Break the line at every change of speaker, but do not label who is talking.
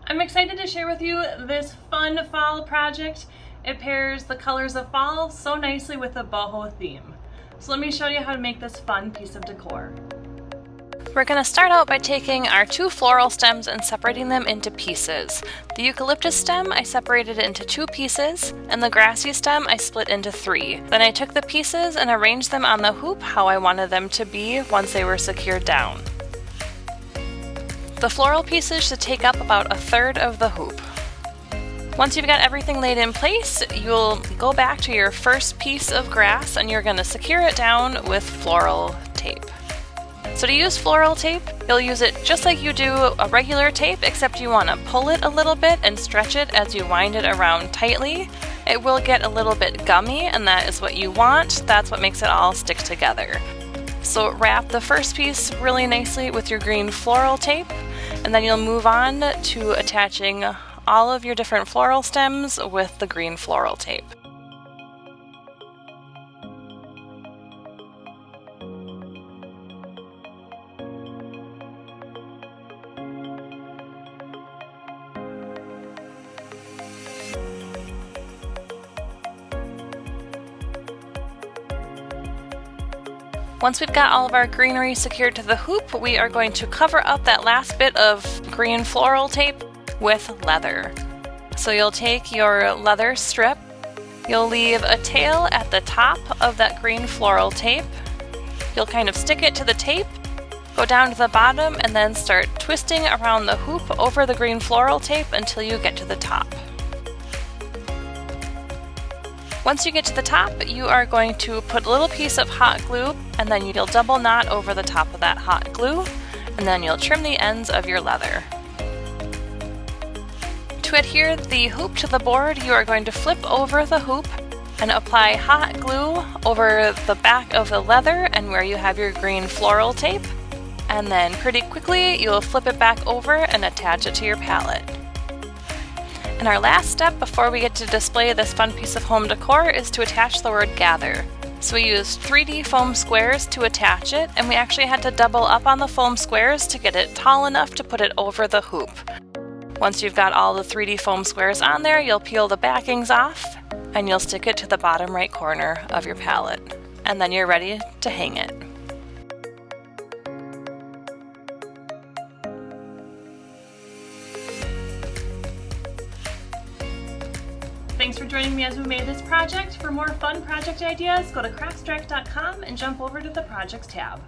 I'm excited to share with you this fun fall project. It pairs the colors of fall so nicely with the boho theme. So let me show you how to make this fun piece of decor.
We're going to start out by taking our two floral stems and separating them into pieces. The eucalyptus stem I separated into 2 pieces, and the grassy stem I split into 3. Then I took the pieces and arranged them on the hoop how I wanted them to be once they were secured down. The floral pieces should take up about 1/3 of the hoop. Once you've got everything laid in place, you'll go back to your first piece of grass and you're going to secure it down with floral tape. So to use floral tape, you'll use it just like you do a regular tape, except you want to pull it a little bit and stretch it as you wind it around tightly. It will get a little bit gummy, and that is what you want. That's what makes it all stick together. So wrap the first piece really nicely with your green floral tape, and then you'll move on to attaching all of your different floral stems with the green floral tape. Once we've got all of our greenery secured to the hoop, we are going to cover up that last bit of green floral tape with leather. So you'll take your leather strip, you'll leave a tail at the top of that green floral tape, you'll kind of stick it to the tape, go down to the bottom, and then start twisting around the hoop over the green floral tape until you get to the top. Once you get to the top, you are going to put a little piece of hot glue, and then you'll double knot over the top of that hot glue, and then you'll trim the ends of your leather. To adhere the hoop to the board, you are going to flip over the hoop and apply hot glue over the back of the leather and where you have your green floral tape, and then pretty quickly you'll flip it back over and attach it to your pallet. And our last step before we get to display this fun piece of home decor is to attach the word gather. So we used 3D foam squares to attach it, and we actually had to double up on the foam squares to get it tall enough to put it over the hoop. Once you've got all the 3D foam squares on there, you'll peel the backings off and you'll stick it to the bottom right corner of your pallet. And then you're ready to hang it.
Thanks for joining me as we made this project. For more fun project ideas, go to craftstrike.com and jump over to the Projects tab.